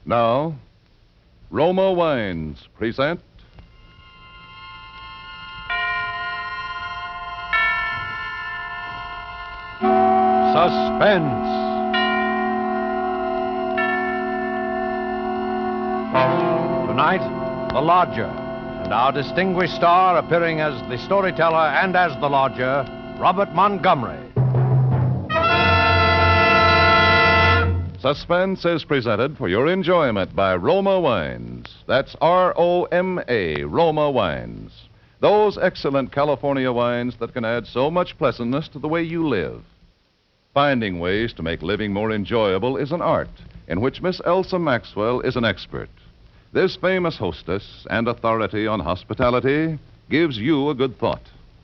Now, Roma Wines present Suspense. Tonight, The Lodger, and our distinguished star appearing as the storyteller and as the lodger, Robert Montgomery. Suspense is presented for your enjoyment by Roma Wines. That's R-O-M-A, Roma Wines. Those excellent California wines that can add so much pleasantness to the way you live. Finding ways to make living more enjoyable is an art in which Miss Elsa Maxwell is an expert. This famous hostess and authority on hospitality gives you a good thought.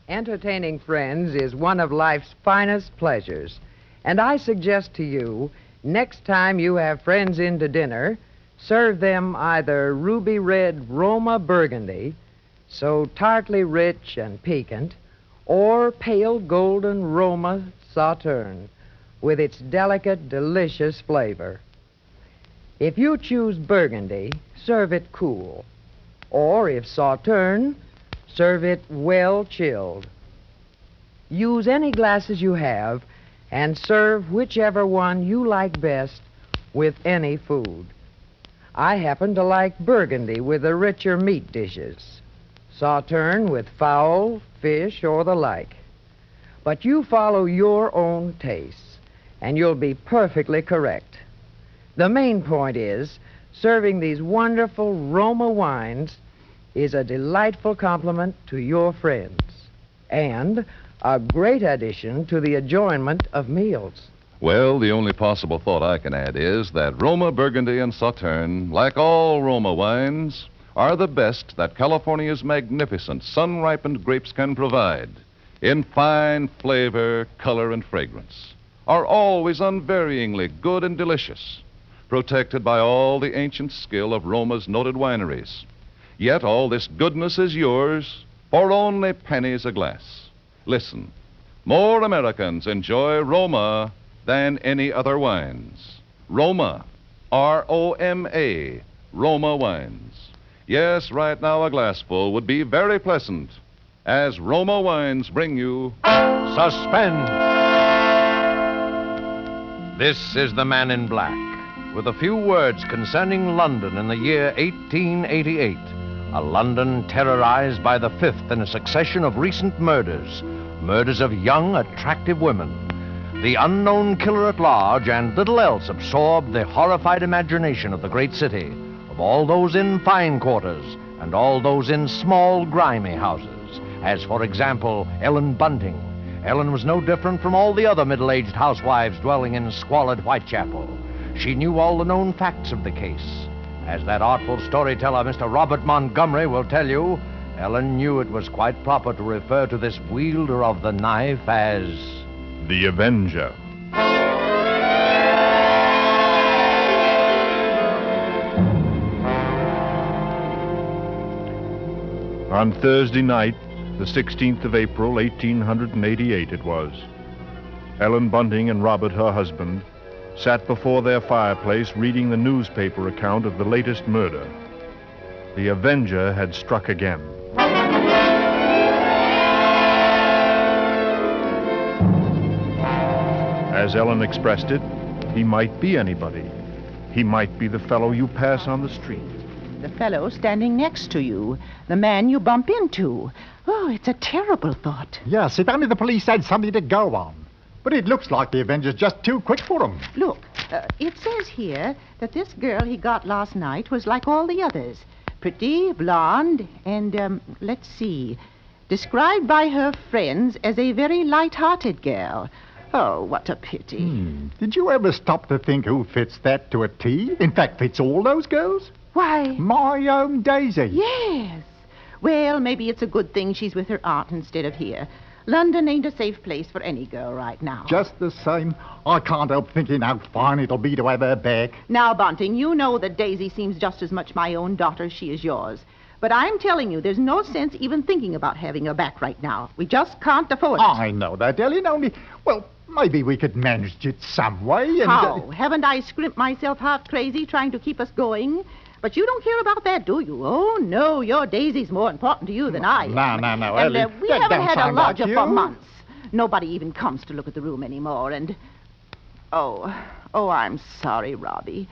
Entertaining friends is one of life's finest pleasures. And I suggest to you, next time you have friends in to dinner, serve them either ruby red Roma Burgundy, so tartly rich and piquant, or pale golden Roma Sauterne, with its delicate, delicious flavor. If you choose Burgundy, serve it cool. Or if Sauterne, serve it well chilled. Use any glasses you have and serve whichever one you like best with any food. I happen to like Burgundy with the richer meat dishes, Sauterne with fowl, fish, or the like. But you follow your own tastes, and you'll be perfectly correct. The main point is, serving these wonderful Roma wines is a delightful compliment to your friends and a great addition to the enjoyment of meals. Well, the only possible thought I can add is that Roma Burgundy and Sauterne, like all Roma wines, are the best that California's magnificent sun-ripened grapes can provide in fine flavor, color, and fragrance, are always unvaryingly good and delicious, protected by all the ancient skill of Roma's noted wineries. Yet all this goodness is yours for only pennies a glass. Listen, more Americans enjoy Roma than any other wines. Roma, R-O-M-A, Roma wines. Yes, right now a glassful would be very pleasant, as Roma wines bring you Suspense. This is the Man in Black, with a few words concerning London in the year 1888. A London terrorized by the fifth in a succession of recent murders. Murders of young, attractive women. The unknown killer at large and little else absorbed the horrified imagination of the great city, of all those in fine quarters and all those in small, grimy houses. As, for example, Ellen Bunting. Ellen was no different from all the other middle-aged housewives dwelling in squalid Whitechapel. She knew all the known facts of the case. As that artful storyteller, Mr. Robert Montgomery, will tell you, Ellen knew it was quite proper to refer to this wielder of the knife as the Avenger. On Thursday night, the 16th of April, 1888 it was, Ellen Bunting and Robert, her husband, sat before their fireplace reading the newspaper account of the latest murder. The Avenger had struck again. As Ellen expressed it, he might be anybody. He might be the fellow you pass on the street. The fellow standing next to you. The man you bump into. Oh, it's a terrible thought. Yes, if only the police had something to go on. But it looks like the Avenger's just too quick for them. Look, it says here that this girl he got last night was like all the others. Pretty, blonde, and, let's see, described by her friends as a very light-hearted girl. Oh, what a pity. Did you ever stop to think who fits that to a T? In fact, fits all those girls? Why? My own Daisy. Yes. Well, maybe it's a good thing she's with her aunt instead of here. London ain't a safe place for any girl right now. Just the same, I can't help thinking how fine it'll be to have her back. Now, Bunting, you know that Daisy seems just as much my own daughter as she is yours. But I'm telling you, there's no sense even thinking about having her back right now. We just can't afford it. I know that, Ellen, only, well, Maybe we could manage it some way and... How? Haven't I scrimped myself half crazy trying to keep us going? But you don't care about that, do you? Oh, no, your Daisy's more important to you than I am. No, And Ellie, we that haven't don't had a sound like lodger you. for months. Nobody even comes to look at the room anymore, and... Oh, I'm sorry, Robbie.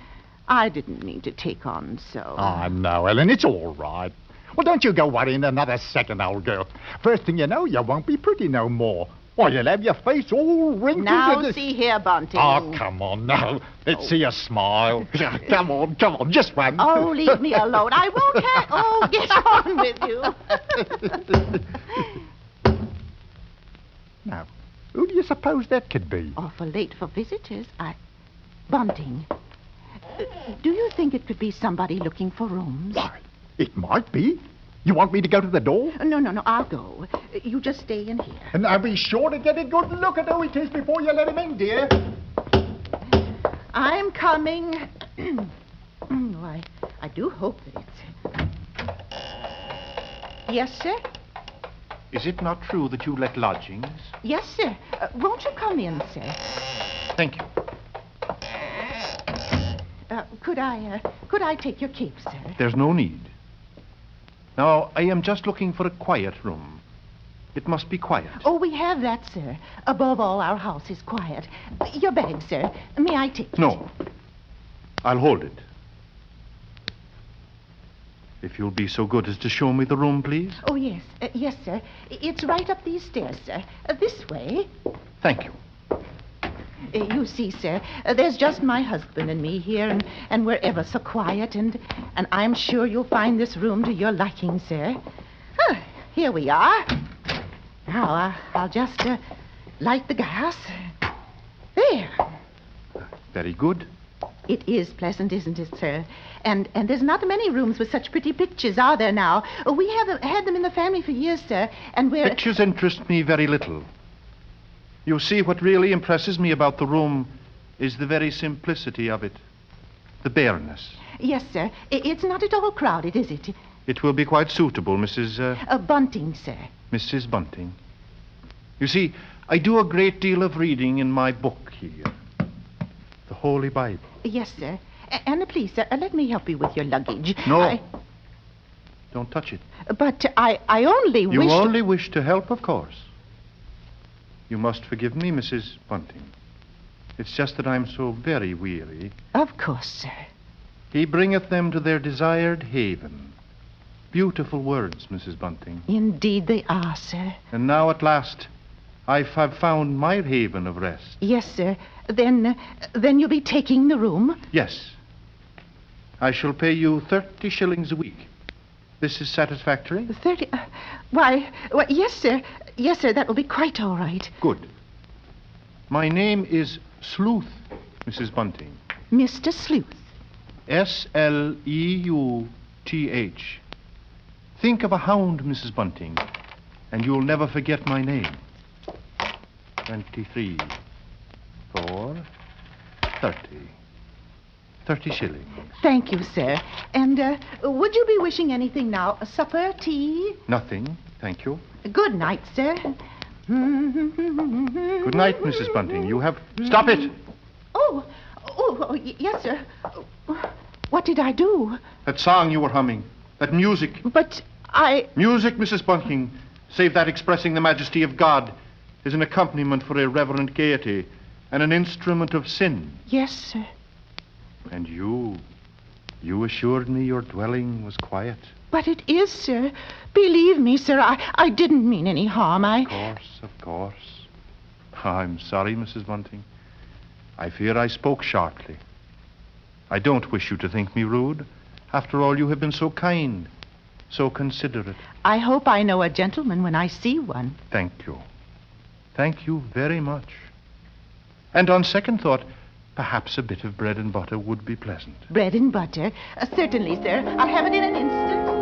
I didn't mean to take on so. Oh, no, Ellen, it's all right. Well, don't you go worrying another second, old girl. First thing you know, you won't be pretty no more. Why, you'll have your face all wrinkled. Now, see here, Bunting. Oh, come on now. Let's see a smile. Come on, just one. Oh, leave me alone. I won't have... Oh, get on with you. Now, who do you suppose that could be? Awful late for visitors. Bunting. Do you think it could be somebody looking for rooms? Why, it might be. You want me to go to the door? No, I'll go. You just stay in here. And I'll be sure to get a good look at who it is before you let him in, dear. I'm coming. Oh, I do hope that it's... Yes, sir? Is it not true that you let lodgings? Yes, sir. Won't you come in, sir? Thank you. Could I take your cape, sir? There's no need. Now, I am just looking for a quiet room. It must be quiet. Oh, we have that, sir. Above all, our house is quiet. Your bag, sir. May I take it? No. I'll hold it. If you'll be so good as to show me the room, please. Oh, yes. Yes, sir. It's right up these stairs, sir. This way. Thank you. You see, sir, there's just my husband and me here, and we're ever so quiet, and I'm sure you'll find this room to your liking, sir. Here we are. Now, I'll just light the gas. There. Very good. It is pleasant, isn't it, sir? And there's not many rooms with such pretty pictures, are there now? We have had them in the family for years, sir, and we're... Pictures interest me very little. You see, what really impresses me about the room is the very simplicity of it. The bareness. Yes, sir. It's not at all crowded, is it? It will be quite suitable, Mrs. Bunting, sir. Mrs. Bunting. You see, I do a great deal of reading in my book here. The Holy Bible. Yes, sir. And please, sir, let me help you with your luggage. No. Don't touch it. But I only wish... You only wish to help, of course. You must forgive me, Mrs. Bunting. It's just that I'm so very weary. Of course, sir. He bringeth them to their desired haven. Beautiful words, Mrs. Bunting. Indeed they are, sir. And now at last, I have found my haven of rest. Yes, sir. Then you'll be taking the room? Yes. I shall pay you 30 shillings a week. This is satisfactory? 30... Why, yes, sir. Yes, sir, that will be quite all right. Good. My name is Sleuth, Mrs. Bunting. Mr. Sleuth. Sleuth. Think of a hound, Mrs. Bunting, and you'll never forget my name. 23. 4. 30. 30 shillings. Thank you, sir. And would you be wishing anything now? Supper, tea? Nothing, thank you. Good night, sir. Good night, Mrs. Bunting. You have... Stop it! Oh, yes, sir. What did I do? That song you were humming. That music. But Music, Mrs. Bunting, save that expressing the majesty of God, is an accompaniment for irreverent gaiety and an instrument of sin. Yes, sir. And you assured me your dwelling was quiet. But it is, sir. Believe me, sir, I didn't mean any harm. Of course. I'm sorry, Mrs. Bunting. I fear I spoke sharply. I don't wish you to think me rude. After all, you have been so kind, so considerate. I hope I know a gentleman when I see one. Thank you. Thank you very much. And on second thought, perhaps a bit of bread and butter would be pleasant. Bread and butter? Certainly, sir. I'll have it in an instant.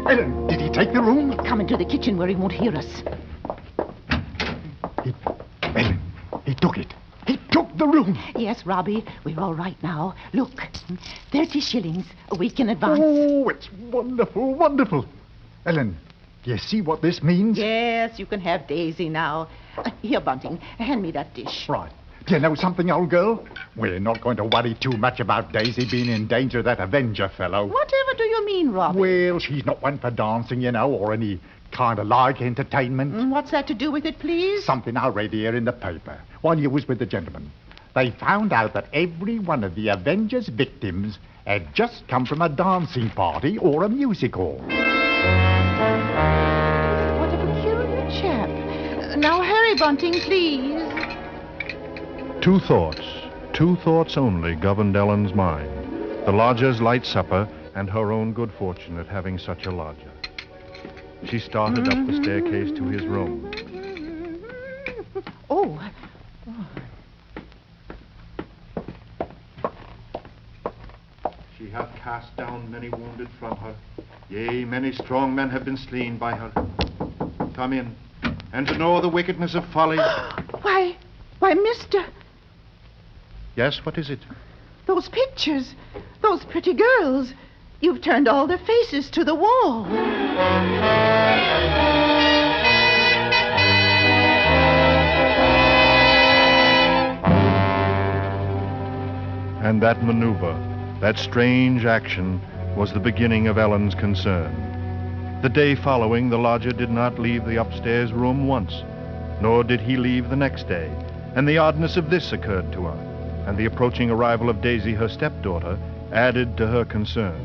Ellen, did he take the room? Come into the kitchen where he won't hear us. Ellen, he took it. He took the room. Yes, Robbie, we're all right now. Look, 30 shillings a week in advance. Oh, it's wonderful, wonderful. Ellen, do you see what this means? Yes, you can have Daisy now. Here, Bunting, hand me that dish. Right. Do you know something, old girl? We're not going to worry too much about Daisy being in danger of that Avenger fellow. Whatever do you mean, Robbie? Well, she's not one for dancing, you know, or any kind of like entertainment. What's that to do with it, please? Something I read here in the paper while you was with the gentleman. They found out that every one of the Avengers' victims had just come from a dancing party or a music hall. What a peculiar chap. Now hurry, Bunting, please. Two thoughts only governed Ellen's mind. The lodger's light supper and her own good fortune at having such a lodger. She started up the staircase to his room. Oh. She hath cast down many wounded from her. Yea, many strong men have been slain by her. Come in, and to know the wickedness of folly. Why, mister, Yes, what is it? those pictures, those pretty girls. You've turned all their faces to the wall. And that maneuver, that strange action, was the beginning of Ellen's concern. The day following, the lodger did not leave the upstairs room once, nor did he leave the next day. And the oddness of this occurred to her, and the approaching arrival of Daisy, her stepdaughter, added to her concern.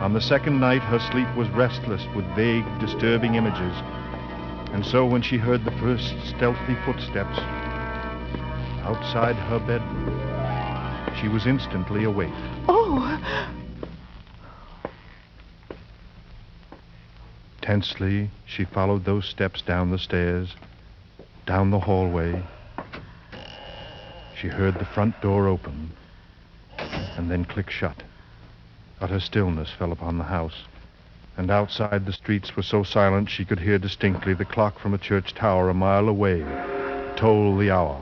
On the second night, her sleep was restless with vague, disturbing images. And so when she heard the first stealthy footsteps outside her bedroom, she was instantly awake. Oh, Tensely, she followed those steps down the stairs, down the hallway. She heard the front door open and then click shut. Utter stillness fell upon the house, and outside the streets were so silent she could hear distinctly the clock from a church tower a mile away toll the hour.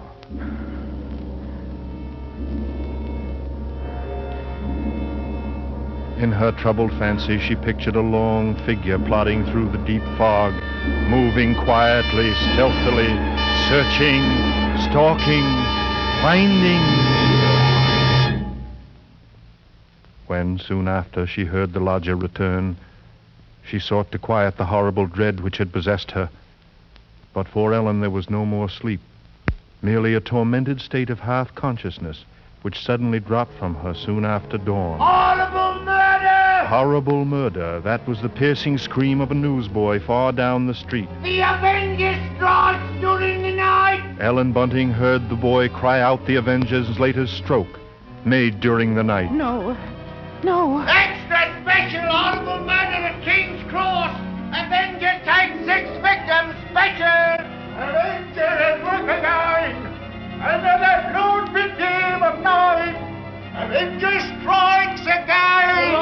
In her troubled fancy, she pictured a long figure plodding through the deep fog, moving quietly, stealthily, searching, stalking, finding. When, soon after, she heard the lodger return, she sought to quiet the horrible dread which had possessed her. But for Ellen there was no more sleep, merely a tormented state of half-consciousness, which suddenly dropped from her soon after dawn. Horrible murder! Horrible murder. That was the piercing scream of a newsboy far down the street. The Avengers strikes during the night! Ellen Bunting heard the boy cry out the Avenger's latest stroke, made during the night. no. Extra special horrible murder at King's Cross! Avenger takes 6 victims special! Avenger is recognized! Another load victim of night! Avenger strikes again!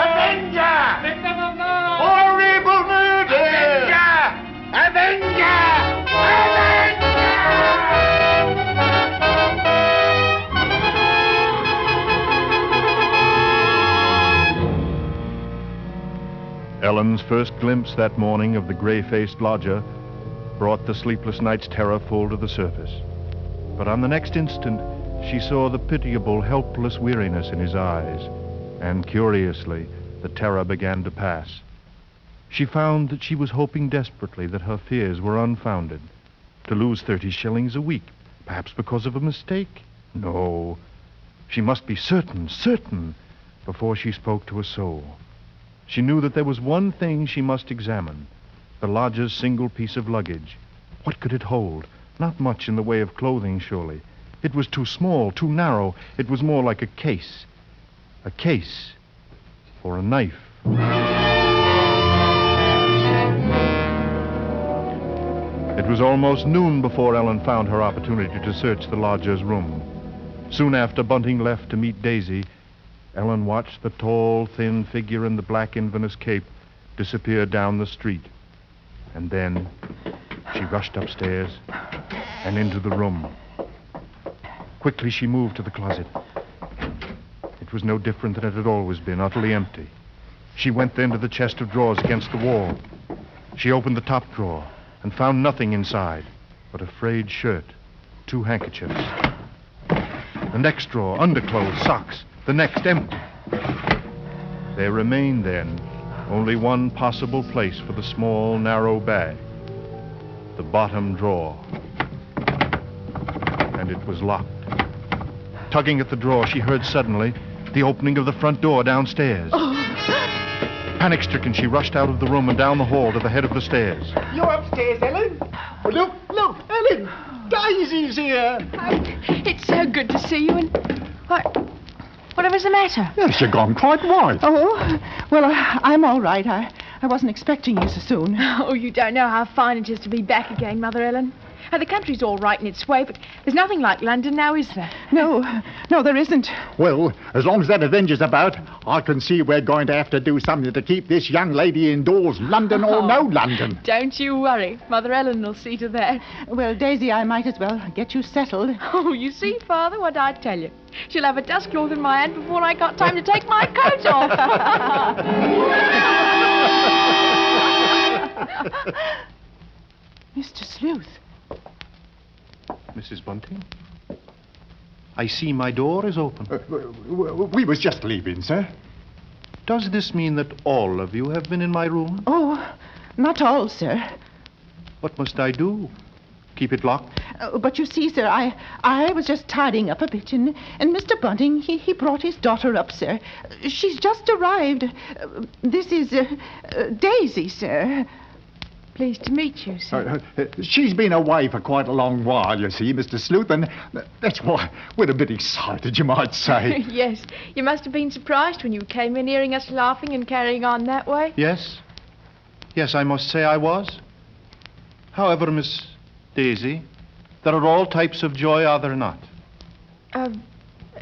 Avenger! Victim of night! Horrible murder! Avenger! Ellen's first glimpse that morning of the gray-faced lodger brought the sleepless night's terror full to the surface. But on the next instant, she saw the pitiable, helpless weariness in his eyes, and curiously, the terror began to pass. She found that she was hoping desperately that her fears were unfounded. To lose 30 shillings a week, perhaps because of a mistake? No. She must be certain, before she spoke to a soul. She knew that there was one thing she must examine, the lodger's single piece of luggage. What could it hold? Not much in the way of clothing, surely. It was too small, too narrow. It was more like a case. A case for a knife. It was almost noon before Ellen found her opportunity to search the lodger's room. Soon after Bunting left to meet Daisy, Ellen watched the tall, thin figure in the black Inverness cape disappear down the street. And then she rushed upstairs and into the room. Quickly, she moved to the closet. It was no different than it had always been, utterly empty. She went then to the chest of drawers against the wall. She opened the top drawer and found nothing inside but a frayed shirt, 2 handkerchiefs. The next drawer, underclothes, socks. The next, empty. There remained, then, only one possible place for the small, narrow bag. The bottom drawer. And it was locked. Tugging at the drawer, she heard suddenly the opening of the front door downstairs. Panic-stricken, she rushed out of the room and down the hall to the head of the stairs. You're upstairs, Ellen? Oh, look, Ellen! Daisy's here! Oh, it's so good to see you, and... Whatever's the matter? Yes, you've gone quite white. Oh, well, I'm all right. I wasn't expecting you so soon. Oh, you don't know how fine it is to be back again, Mother Ellen. The country's all right in its way, but there's nothing like London now, is there? No, there isn't. Well, as long as that Avenger's about, I can see we're going to have to do something to keep this young lady indoors, London or no London. Don't you worry. Mother Ellen will see to that. Well, Daisy, I might as well get you settled. Oh, you see, Father, what I tell you. She'll have a dust cloth in my hand before I got time to take my coat off. Mr. Sleuth. Mrs. Bunting? I see my door is open. We was just leaving, sir. Does this mean that all of you have been in my room? Oh, not all, sir. What must I do? Keep it locked? But you see, sir, I was just tidying up a bit, and Mr. Bunting, he brought his daughter up, sir. She's just arrived. This is Daisy, sir. Pleased to meet you, sir. She's been away for quite a long while, you see, Mr. Sleuth, and that's why we're a bit excited, you might say. Yes, you must have been surprised when you came in hearing us laughing and carrying on that way. Yes, I must say I was. However, Miss Daisy, there are all types of joy, are there not?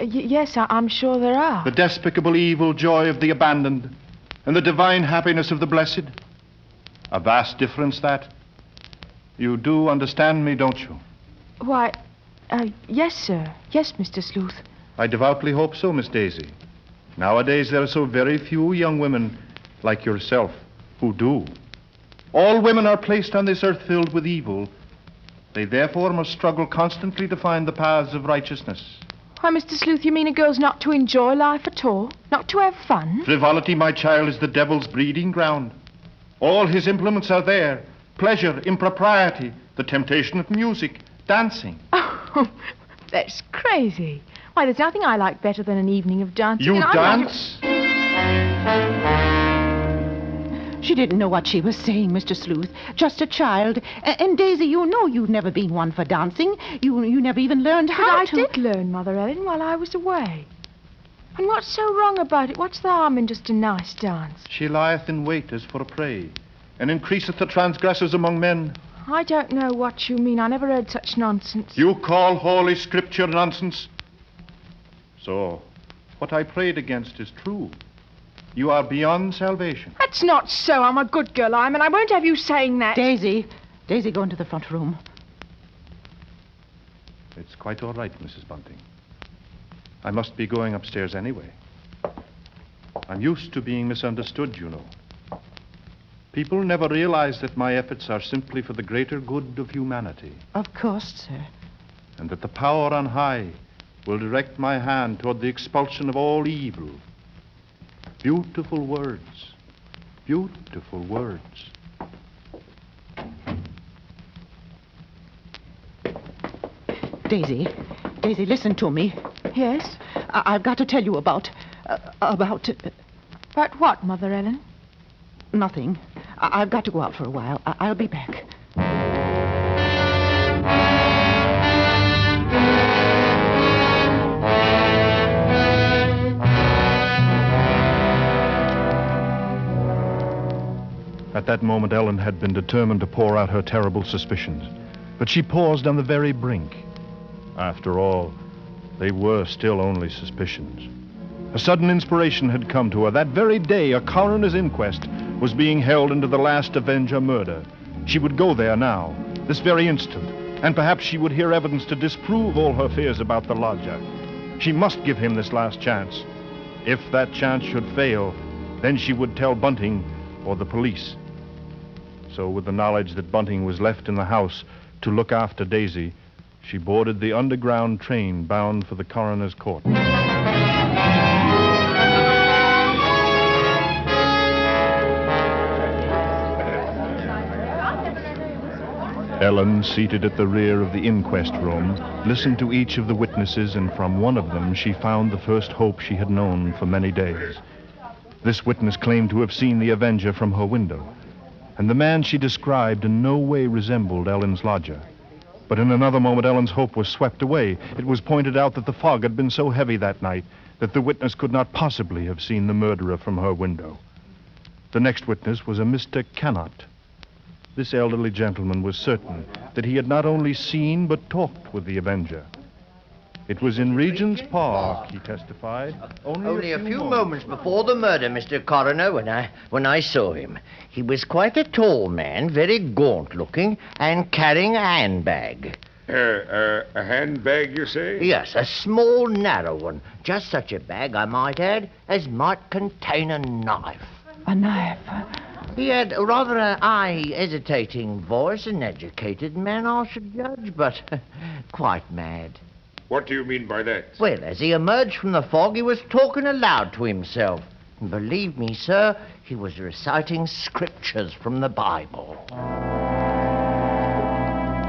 Yes, I'm sure there are. The despicable evil joy of the abandoned and the divine happiness of the blessed. A vast difference, that. You do understand me, don't you? Why, yes, sir. Yes, Mr. Sleuth. I devoutly hope so, Miss Daisy. Nowadays, there are so very few young women like yourself who do. All women are placed on this earth filled with evil. They therefore must struggle constantly to find the paths of righteousness. Why, Mr. Sleuth, you mean a girl's not to enjoy life at all? Not to have fun? Frivolity, my child, is the devil's breeding ground. All his implements are there. Pleasure, impropriety, the temptation of music, dancing. Oh, that's crazy. Why, there's nothing I like better than an evening of dancing. You dance? She didn't know what she was saying, Mr. Sleuth. Just a child. And Daisy, you know you've never been one for dancing. You never even learned how to. But I did learn, Mother Ellen, while I was away. And what's so wrong about it? What's the harm in just a nice dance? She lieth in wait as for a prey, and increaseth the transgressors among men. I don't know what you mean. I never heard such nonsense. You call Holy Scripture nonsense? So, what I prayed against is true. You are beyond salvation. That's not so. I'm a good girl, and I won't have you saying that. Daisy, go into the front room. It's quite all right, Mrs. Bunting. I must be going upstairs anyway. I'm used to being misunderstood, you know. People never realize that my efforts are simply for the greater good of humanity. Of course, sir. And that the power on high will direct my hand toward the expulsion of all evil. Beautiful words. Beautiful words. Daisy, listen to me. Yes? I've got to tell you about... About what, Mother Ellen? Nothing. I've got to go out for a while. I'll be back. At that moment, Ellen had been determined to pour out her terrible suspicions. But she paused on the very brink. After all, they were still only suspicions. A sudden inspiration had come to her. That very day, a coroner's inquest was being held into the last Avenger murder. She would go there now, this very instant, and perhaps she would hear evidence to disprove all her fears about the lodger. She must give him this last chance. If that chance should fail, then she would tell Bunting or the police. So with the knowledge that Bunting was left in the house to look after Daisy, she boarded the underground train bound for the coroner's court. Ellen, seated at the rear of the inquest room, listened to each of the witnesses, and from one of them she found the first hope she had known for many days. This witness claimed to have seen the Avenger from her window, and the man she described in no way resembled Ellen's lodger. But in another moment, Ellen's hope was swept away. It was pointed out that the fog had been so heavy that night that the witness could not possibly have seen the murderer from her window. The next witness was a Mr. Cannot. This elderly gentleman was certain that he had not only seen but talked with the Avenger. It was in Regent's Park, he testified. Only a few moments before the murder, Mr. Coroner, when I saw him. He was quite a tall man, very gaunt-looking, and carrying a handbag. A handbag, you say? Yes, a small, narrow one. Just such a bag, I might add, as might contain a knife. A knife? He had rather an hesitating voice, an educated man, I should judge, but quite mad. What do you mean by that? Well, as he emerged from the fog, he was talking aloud to himself. And believe me, sir, he was reciting scriptures from the Bible.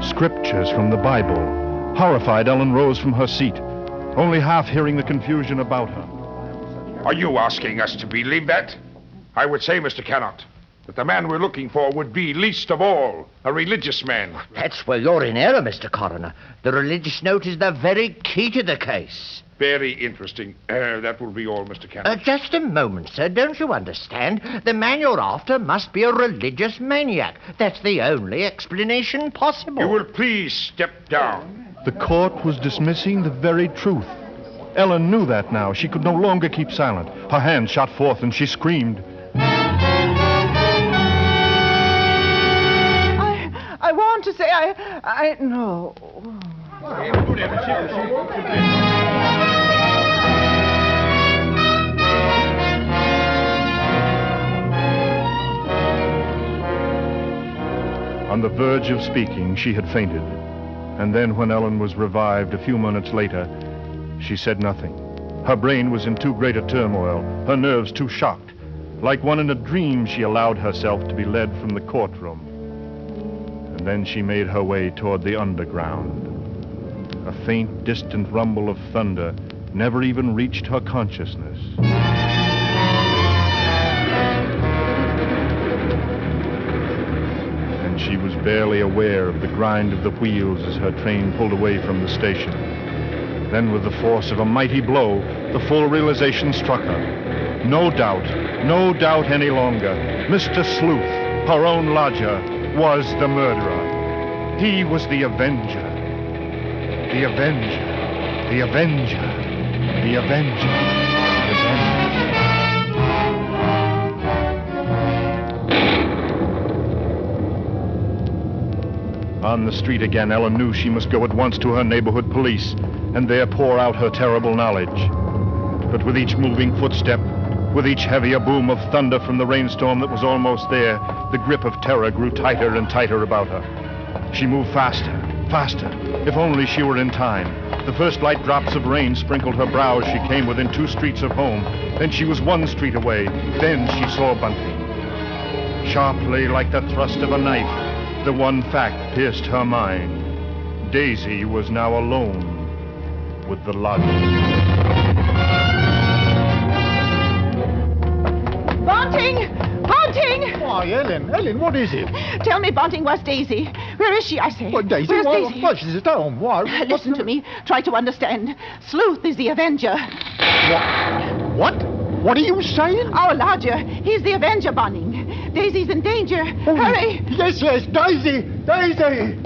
Scriptures from the Bible. Horrified, Ellen rose from her seat, only half hearing the confusion about her. Are you asking us to believe that? I would say, Mr. Cannot, that the man we're looking for would be, least of all, a religious man. That's where you're in error, Mr. Coroner. The religious note is the very key to the case. Very interesting. That will be all, Mr. Cannot. Just a moment, sir. Don't you understand? The man you're after must be a religious maniac. That's the only explanation possible. You will please step down. The court was dismissing the very truth. Ellen knew that now. She could no longer keep silent. Her hand shot forth and she screamed. I want to say I know. On the verge of speaking, she had fainted. And then when Ellen was revived a few minutes later, she said nothing. Her brain was in too great a turmoil, her nerves too shocked. Like one in a dream, she allowed herself to be led from the courtroom. And then she made her way toward the underground. A faint, distant rumble of thunder never even reached her consciousness. And she was barely aware of the grind of the wheels as her train pulled away from the station. Then, with the force of a mighty blow, the full realization struck her. No doubt any longer. Mr. Sleuth, her own lodger, was the murderer. He was the Avenger. The Avenger. The Avenger. The Avenger. The Avenger. On the street again, Ellen knew she must go at once to her neighborhood police and there pour out her terrible knowledge. But with each moving footstep, with each heavier boom of thunder from the rainstorm that was almost there, the grip of terror grew tighter and tighter about her. She moved faster, faster. If only she were in time. The first light drops of rain sprinkled her brow as she came within 2 streets of home. Then she was 1 street away. Then she saw Bunting. Sharply, like the thrust of a knife, the one fact pierced her mind. Daisy was now alone with the lodger. Bunting! Bunting! Why, Ellen, what is it? Tell me, Bunting, where's Daisy? Where is she, I say? Well, Daisy, Where's why, Daisy? why, she's at home. Why? Listen to me. Try to understand. Sleuth is the Avenger. What? What are you saying? Our lodger. He's the Avenger, Bunting. Daisy's in danger. Oh, Hurry! Yes, Daisy! Daisy!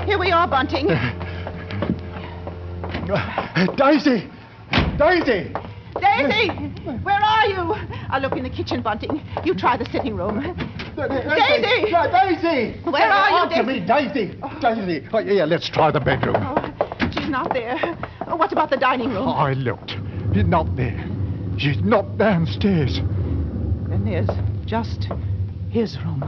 Here we are, Bunting. Daisy! Daisy! Daisy! Where are you? I'll look in the kitchen, Bunting. You try the sitting room. Daisy! Daisy! Where are you, Answer me, Daisy! Daisy! Oh, yeah, let's try the bedroom. Oh, she's not there. What about the dining room? I looked. She's not there. She's not downstairs. Then there's just his room.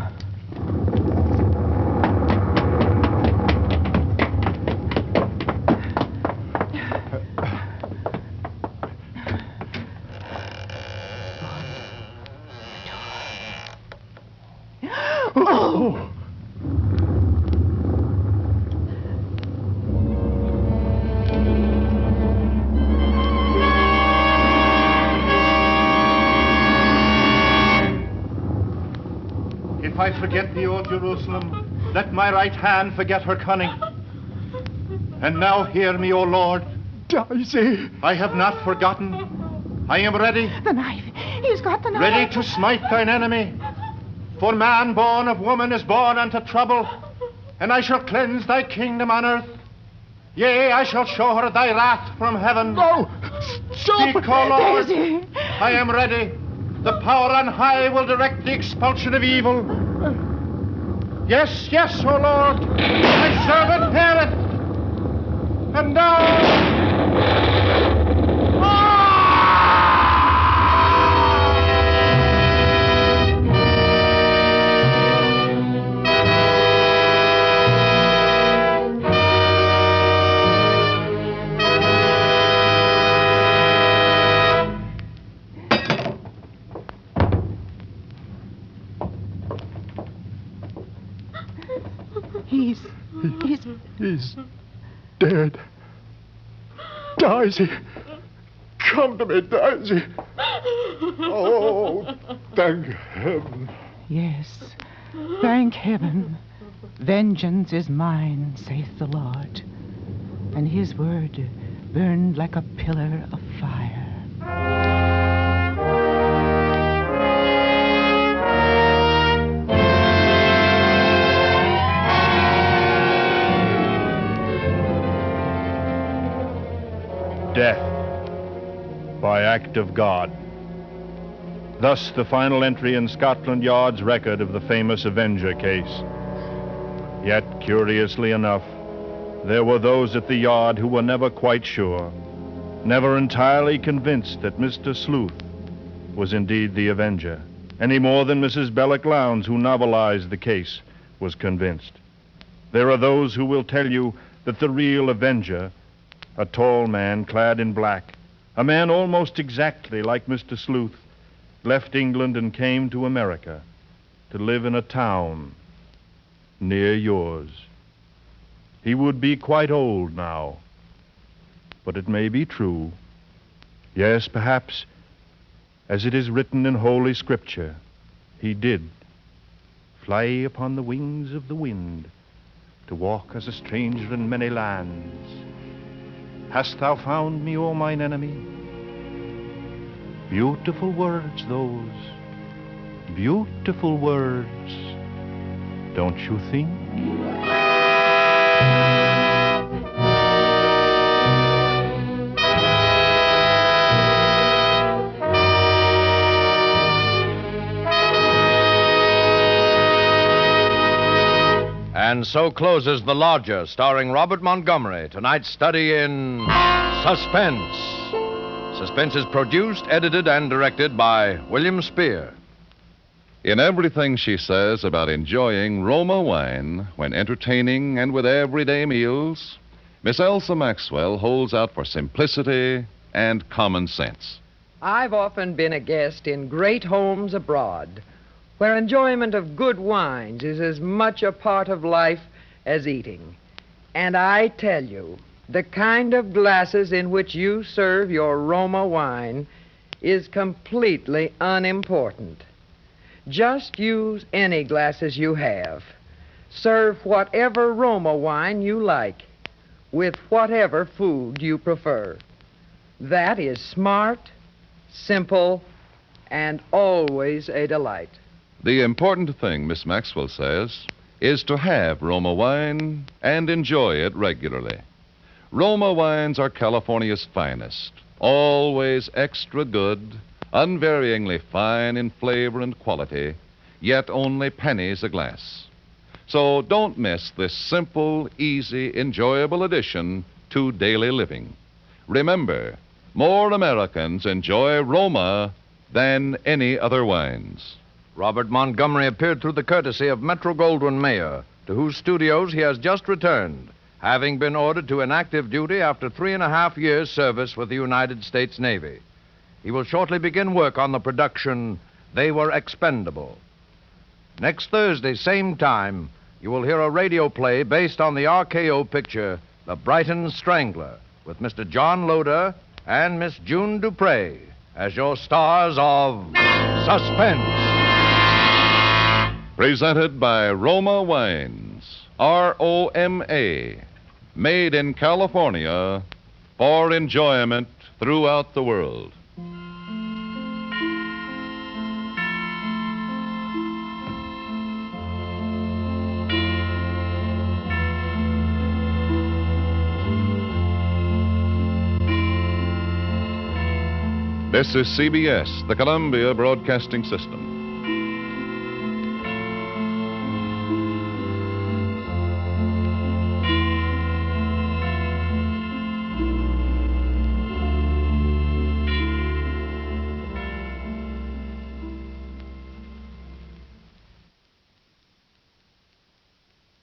Oh! If I forget thee, O Jerusalem, let my right hand forget her cunning. And now hear me, O Lord. Daisy! I have not forgotten. I am ready. The knife. He's got the knife. Ready to smite thine enemy. For man born of woman is born unto trouble, and I shall cleanse thy kingdom on earth. Yea, I shall show her thy wrath from heaven. No! Stop! Speak, O Lord. Daisy! I am ready. The power on high will direct the expulsion of evil. Yes, yes, O Lord. Thy servant heareth. And now... He's dead. Daisy! Come to me, Daisy! Oh, thank heaven. Yes, thank heaven. Vengeance is mine, saith the Lord. And his word burned like a pillar of fire. Death by act of God. Thus the final entry in Scotland Yard's record of the famous Avenger case. Yet, curiously enough, there were those at the Yard who were never quite sure, never entirely convinced that Mr. Sleuth was indeed the Avenger, any more than Mrs. Belloc Lowndes, who novelized the case, was convinced. There are those who will tell you that the real Avenger, a tall man clad in black, a man almost exactly like Mr. Sleuth, left England and came to America to live in a town near yours. He would be quite old now, but it may be true. Yes, perhaps, as it is written in Holy Scripture, he did fly upon the wings of the wind to walk as a stranger in many lands. Hast thou found me, O mine enemy? Beautiful words, those. Beautiful words. Don't you think? And so closes The Lodger, starring Robert Montgomery, tonight's study in Suspense. Suspense is produced, edited, and directed by William Spear. In everything she says about enjoying Roma wine when entertaining and with everyday meals, Miss Elsa Maxwell holds out for simplicity and common sense. I've often been a guest in great homes abroad, where enjoyment of good wines is as much a part of life as eating. And I tell you, the kind of glasses in which you serve your Roma wine is completely unimportant. Just use any glasses you have. Serve whatever Roma wine you like, with whatever food you prefer. That is smart, simple, and always a delight. The important thing, Miss Maxwell says, is to have Roma wine and enjoy it regularly. Roma wines are California's finest, always extra good, unvaryingly fine in flavor and quality, yet only pennies a glass. So don't miss this simple, easy, enjoyable addition to daily living. Remember, more Americans enjoy Roma than any other wines. Robert Montgomery appeared through the courtesy of Metro-Goldwyn-Mayer, to whose studios he has just returned, having been ordered to inactive duty after 3.5 years' service with the United States Navy. He will shortly begin work on the production, They Were Expendable. Next Thursday, same time, you will hear a radio play based on the RKO picture, The Brighton Strangler, with Mr. John Loder and Miss June Dupre as your stars of Suspense. Presented by Roma Wines, R-O-M-A, made in California for enjoyment throughout the world. This is CBS, the Columbia Broadcasting System.